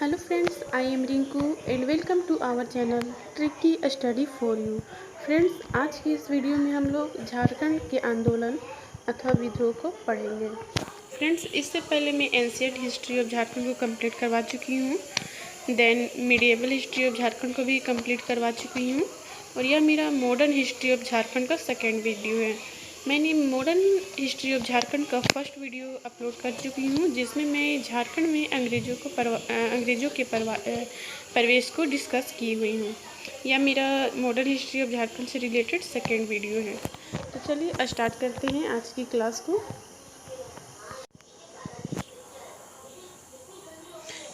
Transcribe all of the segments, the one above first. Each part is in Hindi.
Hello friends, I am Rinku and welcome to our channel tricky study for you. Friends, आज की इस वीडियो में हम लोग झारखंड के आंदोलन अथवा विद्रोह को पढ़ेंगे। फ्रेंड्स, इससे पहले मैं एंशिएंट हिस्ट्री ऑफ झारखंड को कंप्लीट करवा चुकी हूँ। Then medieval history of Jharkhand को भी कंप्लीट करवा चुकी हूँ और यह मेरा मॉडर्न हिस्ट्री ऑफ झारखंड का सेकेंड वीडियो है। मैंने मॉडर्न हिस्ट्री ऑफ झारखंड का फर्स्ट वीडियो अपलोड कर चुकी हूँ, जिसमें मैं झारखंड में अंग्रेज़ों के प्रवेश को डिस्कस की हुई हूँ। यह मेरा मॉडर्न हिस्ट्री ऑफ झारखंड से रिलेटेड सेकेंड वीडियो है। तो चलिए स्टार्ट करते हैं आज की क्लास को।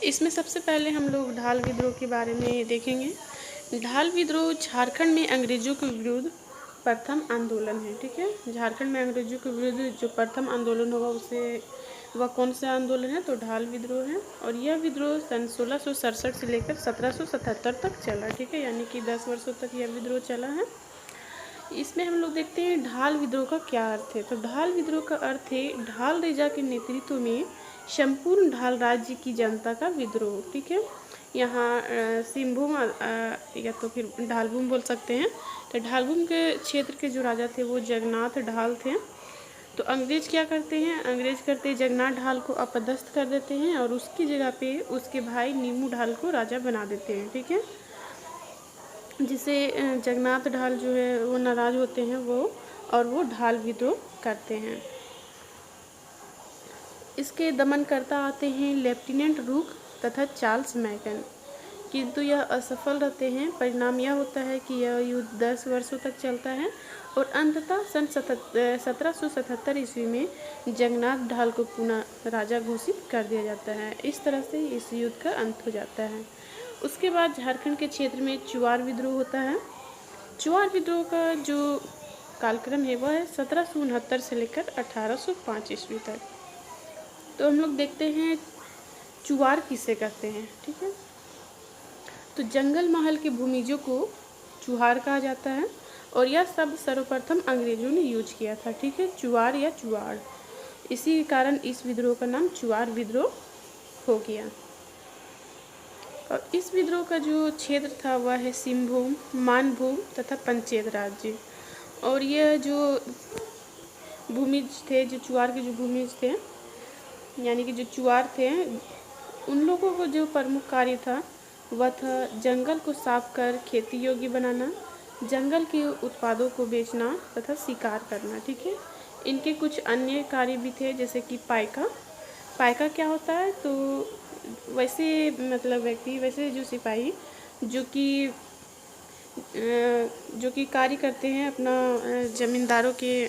इसमें सबसे पहले हम लोग ढाल विद्रोह के बारे में देखेंगे। ढाल विद्रोह झारखंड में अंग्रेज़ों के विरुद्ध प्रथम आंदोलन है। ठीक है, झारखंड में अंग्रेज़ों के विरुद्ध जो प्रथम आंदोलन होगा वह कौन सा आंदोलन है? तो ढाल विद्रोह है। और यह विद्रोह सन 1667 से लेकर 1777 तक चला। ठीक है, यानी कि 10 वर्षों तक यह विद्रोह चला है। इसमें हम लोग देखते हैं ढाल विद्रोह का क्या अर्थ है। तो ढाल विद्रोह का अर्थ है ढाल राजा के नेतृत्व में संपूर्ण ढाल राज्य की जनता का विद्रोह। ठीक है, यहाँ सिंहभूम या तो फिर ढालभूम बोल सकते हैं। तो ढालभूम के क्षेत्र के जो राजा थे वो जगन्नाथ ढाल थे। तो अंग्रेज क्या करते हैं? अंग्रेज करते जगन्नाथ ढाल को अपदस्थ कर देते हैं और उसकी जगह पे उसके भाई नीमू ढाल को राजा बना देते हैं। ठीक है, जिसे जगन्नाथ ढाल जो है वो नाराज़ होते हैं वो ढाल विद्रोह करते हैं। इसके दमनकर्ता आते हैं लेफ्टिनेंट रूक तथा चार्ल्स मैकन, किंतु यह असफल रहते हैं। परिणाम यह होता है कि यह युद्ध 10 वर्षों तक चलता है और अंततः सन 1777 ईस्वी में जगन्नाथ ढाल को पुनः राजा घोषित कर दिया जाता है। इस तरह से इस युद्ध का अंत हो जाता है। उसके बाद झारखंड के क्षेत्र में चुआर विद्रोह होता है। चुआर विद्रोह का जो कालक्रम है वह है 1769 से लेकर 1805 ईस्वी तक। तो हम लोग देखते हैं चुआर किसे कहते हैं। ठीक है, तो जंगल महल के भूमिजों को चुहार कहा जाता है और यह शब्द सर्वप्रथम अंग्रेजों ने यूज किया था। ठीक है, चुआर या चुआड़, इसी कारण इस विद्रोह का नाम चुआर विद्रोह हो गया। और इस विद्रोह का जो क्षेत्र था वह है सिंहभूम, मानभूम तथा पंचेत राज्य। और यह जो भूमिज थे, जो चुआर के जो भूमिज थे यानी कि जो चुआर थे, उन लोगों को जो प्रमुख कार्य था वह था जंगल को साफ कर खेती योग्य बनाना, जंगल के उत्पादों को बेचना तथा शिकार करना। ठीक है, इनके कुछ अन्य कार्य भी थे, जैसे कि पायका क्या होता है? तो वैसे मतलब व्यक्ति, वैसे जो सिपाही जो कि कार्य करते हैं अपना जमींदारों के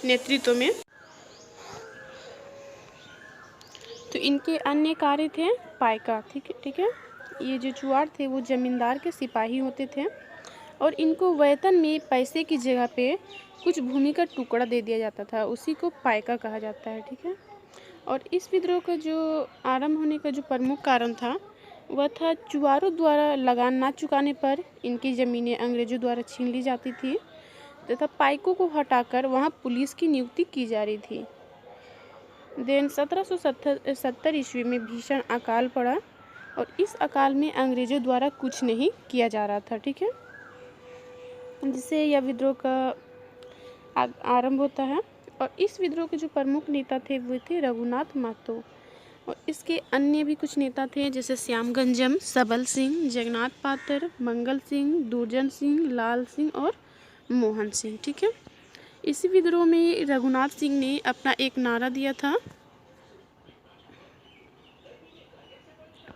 नेतृत्व में, तो इनके अन्य कार्य थे पायका। ठीक है, ये जो चुआर थे वो जमींदार के सिपाही होते थे और इनको वेतन में पैसे की जगह पे कुछ भूमि का टुकड़ा दे दिया जाता था, उसी को पायका कहा जाता है। ठीक है, और इस विद्रोह का जो आरंभ होने का जो प्रमुख कारण था वह था चुआरों द्वारा लगान ना चुकाने पर इनकी ज़मीनें अंग्रेज़ों द्वारा छीन ली जाती थी तथा पाइकों को हटाकर वहाँ पुलिस की नियुक्ति की जा रही थी। देन 1770 ईस्वी में भीषण अकाल पड़ा और इस अकाल में अंग्रेज़ों द्वारा कुछ नहीं किया जा रहा था। ठीक है, जिससे यह विद्रोह का आरंभ होता है। और इस विद्रोह के जो प्रमुख नेता थे वो थे रघुनाथ महतो और इसके अन्य भी कुछ नेता थे, जैसे श्यामगंजम, सबल सिंह, जगन्नाथ पात्र, मंगल सिंह, दुर्जन सिंह, लाल सिंह और मोहन सिंह। ठीक है, इसी विद्रोह में रघुनाथ सिंह ने अपना एक नारा दिया था,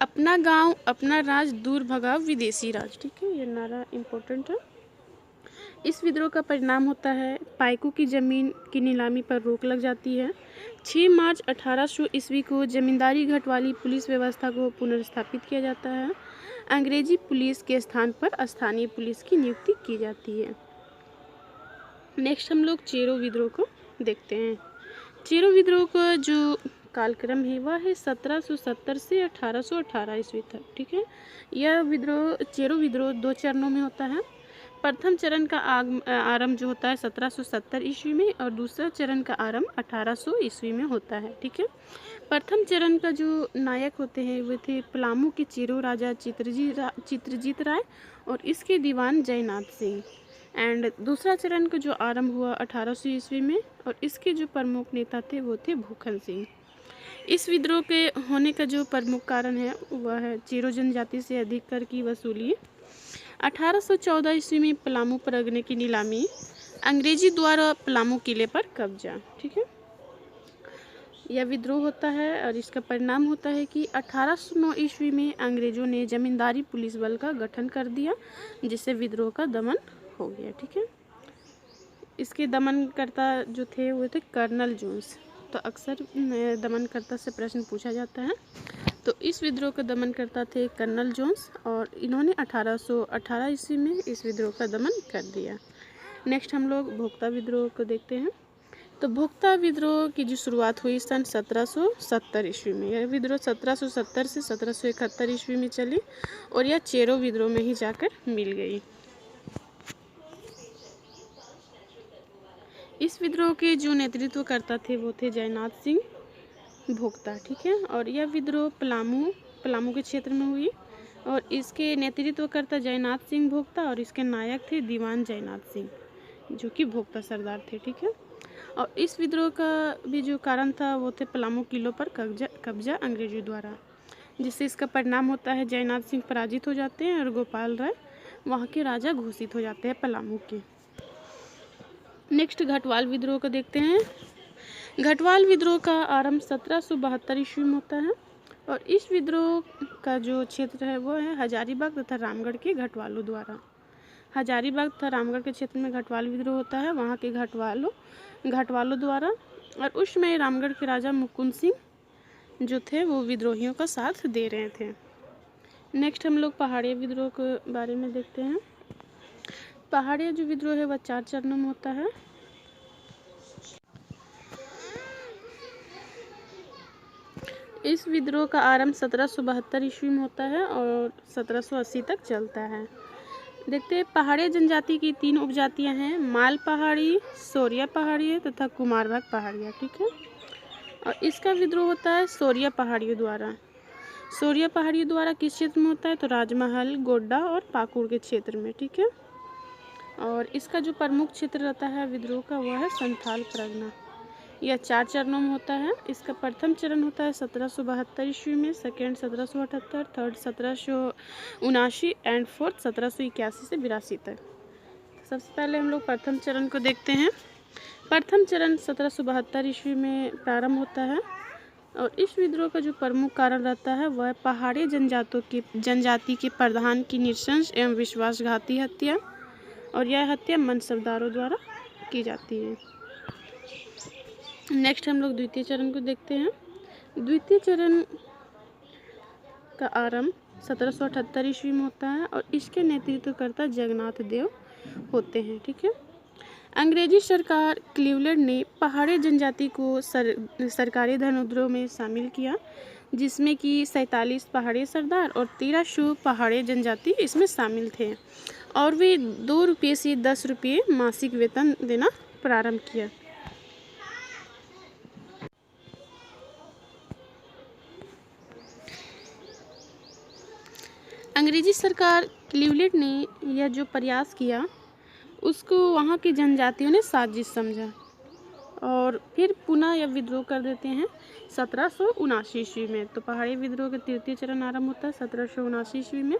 अपना गांव अपना राज, दूर भगाओ विदेशी राज। ठीक है, यह नारा इम्पोर्टेंट है। इस विद्रोह का परिणाम होता है पाइकों की ज़मीन की नीलामी पर रोक लग जाती है। 6 मार्च 1800 ईस्वी को जमींदारी घट वाली पुलिस व्यवस्था को पुनर्स्थापित किया जाता है। अंग्रेजी पुलिस के स्थान पर स्थानीय पुलिस की नियुक्ति की जाती है। नेक्स्ट हम लोग चेरो विद्रोह को देखते हैं। चेरो विद्रोह का जो कालक्रम है वह है 1770 से 1818 ईस्वी तक। ठीक है, यह विद्रोह चेरो विद्रोह 2 चरणों में होता है। प्रथम चरण का आरंभ जो होता है 1770 ईस्वी में और दूसरा चरण का आरंभ 1800 ईस्वी में होता है। ठीक है। प्रथम चरण का जो नायक होते हैं वे थे पलामू के चेरो राजा चित्रजीत राय और इसके दीवान जयनाथ सिंह। एंड दूसरा चरण का जो आरंभ हुआ 1800 ईस्वी में और इसके जो प्रमुख नेता थे वो थे भूखन सिंह। इस विद्रोह के होने का जो प्रमुख कारण है वह है चेरो जनजाति से अधिक कर की वसूली। 1814 ईस्वी में पलामू परगने की नीलामी, अंग्रेजी द्वारा पलामू किले पर कब्जा। ठीक है। यह विद्रोह होता है और इसका परिणाम होता है कि 1809 ईस्वी में अंग्रेजों ने जमींदारी पुलिस बल का गठन कर दिया जिससे विद्रोह का दमन हो गया। ठीक है। इसके दमनकर्ता जो थे वो थे कर्नल जोन्स। तो अक्सर दमनकर्ता से प्रश्न पूछा जाता है। तो इस विद्रोह का दमनकर्ता थे कर्नल जोन्स और इन्होंने 1818 ईस्वी में इस विद्रोह का दमन कर दिया। नेक्स्ट हम लोग भोक्ता विद्रोह को देखते हैं। तो भोक्ता विद्रोह की जो शुरुआत हुई सन 1770 ईस्वी में। यह विद्रोह 1770 से 1771 ईस्वी में चली और यह चेरो विद्रोह में ही जाकर मिल गई। इस विद्रोह के जो नेतृत्व करता थे वो थे जयनाथ सिंह भोक्ता। ठीक है। और यह विद्रोह पलामू के क्षेत्र में हुई और इसके नेतृत्वकर्ता जयनाथ सिंह भोक्ता और इसके नायक थे दीवान जयनाथ सिंह जो कि भोक्ता सरदार थे। ठीक है। और इस विद्रोह का भी जो कारण था वो थे पलामू किलों पर कब्जा अंग्रेजों द्वारा, जिससे इसका परिणाम होता है जयनाथ सिंह पराजित हो जाते हैं और गोपाल राय वहाँ के राजा घोषित हो जाते हैं पलामू के। नेक्स्ट घटवाल विद्रोह को देखते हैं। घटवाल विद्रोह का आरंभ 1772 ईस्वी में होता है और इस विद्रोह का जो क्षेत्र है वो है हजारीबाग तथा रामगढ़ के घटवालों द्वारा। हजारीबाग तथा रामगढ़ के क्षेत्र में घटवाल विद्रोह होता है वहाँ के घटवालों द्वारा। और उस समय रामगढ़ के राजा मुकुंद सिंह जो थे वो विद्रोहियों का साथ दे रहे थे। नेक्स्ट हम लोग पहाड़िया विद्रोह के बारे में देखते हैं। पहाड़िया जो विद्रोह है वह 4 चरणों में होता है। इस विद्रोह का आरंभ 1772 ईस्वी में होता है और 1780 तक चलता है। देखते हैं पहाड़िया जनजाति की 3 उपजातियां हैं, माल पहाड़ी, सोरिया पहाड़िया तथा कुमारभाग पहाड़िया। ठीक है। और इसका विद्रोह होता है सोरिया पहाड़ियों द्वारा। सोरिया पहाड़ियों द्वारा किस क्षेत्र में होता है तो राजमहल, गोड्डा और पाकुड़ के क्षेत्र में। ठीक है। और इसका जो प्रमुख क्षेत्र रहता है विद्रोह का वह है संथाल परगना। यह 4 चरणों में होता है। इसका प्रथम चरण होता है 1772 ईस्वी में, सेकेंड 1778, थर्ड 1779 एंड फोर्थ 1781 से 82 तक। सबसे पहले हम लोग प्रथम चरण को देखते हैं। प्रथम चरण 1772 ईस्वी में प्रारंभ होता है और इस विद्रोह का जो प्रमुख कारण रहता है वह पहाड़ी जनजाति के प्रधान की नृशंस एवं विश्वासघाती हत्या और यह हत्या मनसबदारों द्वारा की जाती है। नेक्स्ट हम लोग द्वितीय चरण को देखते हैं। द्वितीय चरण का आरंभ 1778 ईस्वी में होता है और इसके नेतृत्वकर्ता जगन्नाथ देव होते हैं। ठीक है। अंग्रेजी सरकार क्लीवलैंड ने पहाड़ी जनजाति को सरकारी धनोद्रोह में शामिल किया जिसमें कि 47 पहाड़ी सरदार और 1300 पहाड़ी जनजाति इसमें शामिल थे और वे 2 रुपये से 10 रुपये मासिक वेतन देना प्रारंभ किया। अंग्रेजी सरकार क्लीवलैंड ने यह जो प्रयास किया उसको वहाँ की जनजातियों ने साजिश समझा और फिर पुनः यह विद्रोह कर देते हैं 1779 ईस्वी में। तो पहाड़ी विद्रोह का तृतीय चरण आरंभ होता है 1779 ईस्वी में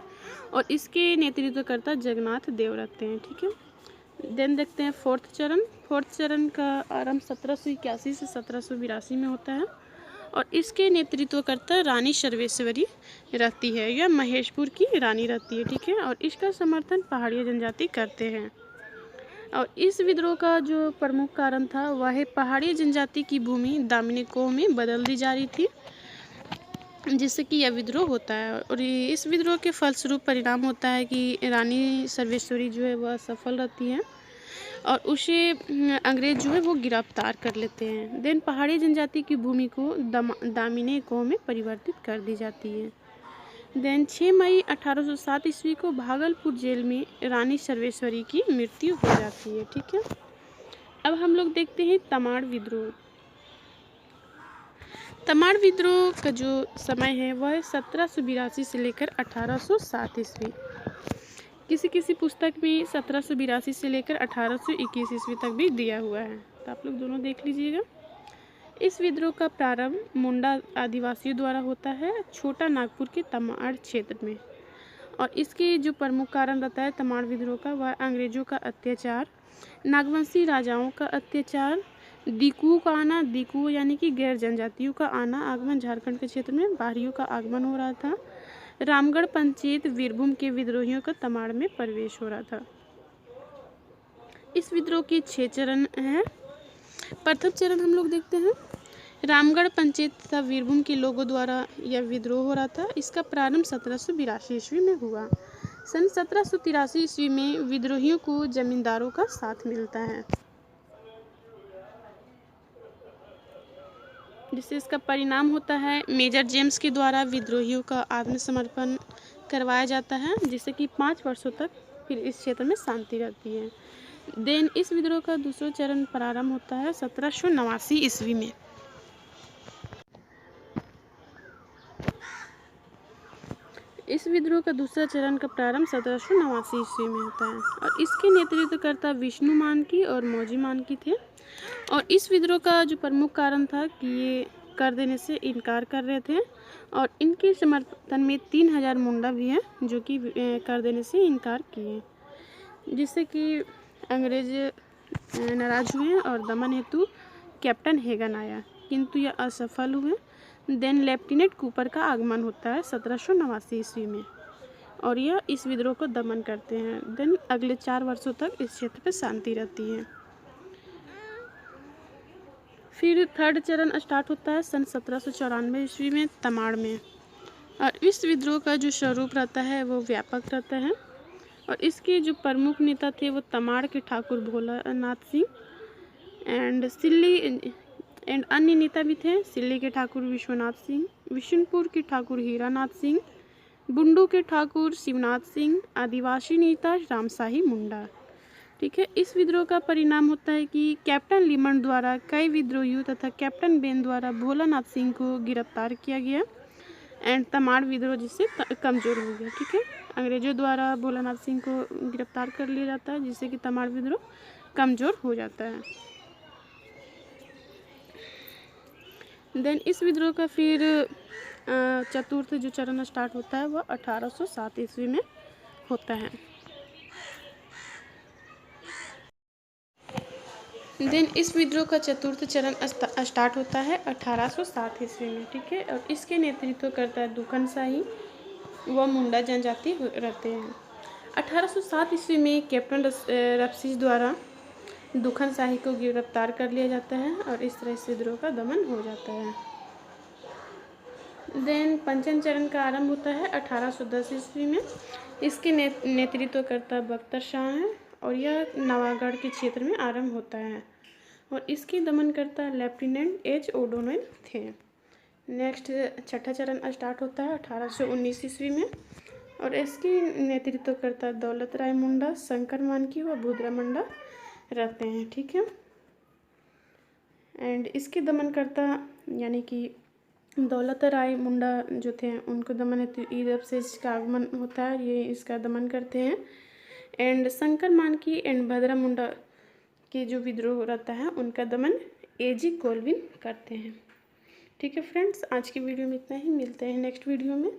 और इसके नेतृत्वकर्ता जगन्नाथ देव रहते हैं। ठीक है। देन देखते हैं फोर्थ चरण। फोर्थ चरण का आरंभ 1781 से 1782 में होता है और इसके नेतृत्वकर्ता रानी सर्वेश्वरी रहती है। यह महेशपुर की रानी रहती है। ठीक है। और इसका समर्थन पहाड़ी जनजाति करते हैं और इस विद्रोह का जो प्रमुख कारण था वह है पहाड़ी जनजाति की भूमि दामिनी कोह में बदल दी जा रही थी जिससे कि यह विद्रोह होता है और इस विद्रोह के फलस्वरूप परिणाम होता है कि रानी सर्वेश्वरी जो है वह सफल रहती है और उसे अंग्रेज जो है वो गिरफ्तार कर लेते हैं। देन पहाड़ी जनजाति की भूमि को दामिनी कोह में परिवर्तित कर दी जाती है। देन 6 मई 1807 ईस्वी को भागलपुर जेल में रानी सर्वेश्वरी की मृत्यु हो जाती है। ठीक है, अब हम लोग देखते हैं तमाड़ विद्रोह। तमाड़ विद्रोह का जो समय है वह है 1782 से लेकर 1807 ईस्वी। किसी किसी पुस्तक में 1782 से लेकर 1821 ईस्वी तक भी दिया हुआ है, तो आप लोग दोनों देख लीजिएगा। इस विद्रोह का प्रारंभ मुंडा आदिवासियों द्वारा होता है छोटा नागपुर के तमाड़ क्षेत्र में, और इसके जो प्रमुख कारण रहता है तमाड़ विद्रोह का वह अंग्रेजों का अत्याचार, नागवंशी राजाओं का अत्याचार, दिकुओं का आना, दिकुओं यानी कि गैर जनजातियों का आना, आगमन, झारखंड के क्षेत्र में बाहरियों का आगमन हो रहा था, रामगढ़ पंचायत वीरभूम के विद्रोहियों का तमाड़ में प्रवेश हो रहा था। इस विद्रोह के 6 चरण हैं। प्रथम चरण हम लोग देखते हैं, रामगढ़ पंचायत तथा वीरभूम के लोगों द्वारा यह विद्रोह हो रहा था। इसका प्रारंभ 1782 ईस्वी में हुआ। सन 1783 ईस्वी में विद्रोहियों को जमींदारों का साथ मिलता है, जिससे इसका परिणाम होता है मेजर जेम्स के द्वारा विद्रोहियों का आत्मसमर्पण करवाया जाता है, जिससे कि 5 वर्षों तक फिर इस क्षेत्र में शांति रहती है। देन इस विद्रोह का दूसरा चरण प्रारंभ होता है 1789 ईस्वी में। इस विद्रोह का दूसरा चरण का प्रारंभ 1789 ईस्वी में होता है, और इसके नेतृत्वकर्ता विष्णु मानकी और मौजी मानकी थे। और इस विद्रोह का जो प्रमुख कारण था कि ये कर देने से इनकार कर रहे थे, और इनके समर्थन में 3000 मुंडा भी हैं जो कि कर देने से इनकार किए, जिससे कि अंग्रेज नाराज हुए और दमन हेतु कैप्टन हेगन आया, किंतु यह असफल हुए। देन लेफ्टिनेंट कूपर का आगमन होता है 1789 ईस्वी में, और यह इस विद्रोह को दमन करते हैं। देन अगले 4 वर्षों तक इस क्षेत्र पर शांति रहती है। फिर थर्ड चरण स्टार्ट होता है सन 1794 ईस्वी में तमाड़ में, और इस विद्रोह का जो स्वरूप रहता है वो व्यापक रहता है, और इसके जो प्रमुख नेता थे वो तमाड़ के ठाकुर भोलानाथ सिंह एंड सिल्ली एंड अन्य नेता भी थे। सिल्ली के ठाकुर विश्वनाथ सिंह, विशुनपुर के ठाकुर हीरानाथ सिंह, बुंडू के ठाकुर शिवनाथ सिंह, आदिवासी नेता रामशाही मुंडा। ठीक है, इस विद्रोह का परिणाम होता है कि कैप्टन लिमन द्वारा कई विद्रोहियों तथा कैप्टन बेन द्वारा भोलानाथ सिंह को गिरफ्तार किया गया एंड तमाड़ विद्रोह जिससे कमज़ोर हो गया। ठीक है, अंग्रेजों द्वारा भोलानाथ सिंह को गिरफ्तार कर लिया जाता है, जिससे कि तमाड़ विद्रोह कमज़ोर हो जाता है। देन इस विद्रोह का फिर चतुर्थ जो चरण स्टार्ट होता है वह 1807 ईस्वी में होता है। देन इस विद्रोह का चतुर्थ चरण स्टार्ट होता है 1807 ईस्वी में। ठीक है, और इसके नेतृत्व करता है दुखन शाही, वह मुंडा जनजाति रहते हैं। 1807 ईस्वी में कैप्टन रफसीस द्वारा दुखन शाही को गिरफ्तार कर लिया जाता है, और इस तरह इस विद्रोह का दमन हो जाता है। देन पंचम चरण का आरंभ होता है 1810 ईस्वी में। इसके नेतृत्व करता बख्तर शाह है, और यह नवागढ़ के क्षेत्र में आरंभ होता है, और इसकी दमन करता लेफ्टिनेंट एच ओडोनेल थे। नेक्स्ट छठा चरण स्टार्ट होता है 1819 ईस्वी में, और इसकी नेतृत्व करता दौलत राय मुंडा, शंकर मानकी व भूदरा मुंडा रहते हैं। ठीक है, एंड इसके दमन करता यानी कि दौलत राय मुंडा जो थे उनको दमन हेतु ईरब से इसका आगमन होता है, ये इसका दमन करते हैं। एंड शंकर मानकी एंड भद्रा मुंडा के जो विद्रोह रहता है उनका दमन एजी कोलविन करते हैं। ठीक है फ्रेंड्स, आज की वीडियो में इतना ही, मिलते हैं नेक्स्ट वीडियो में।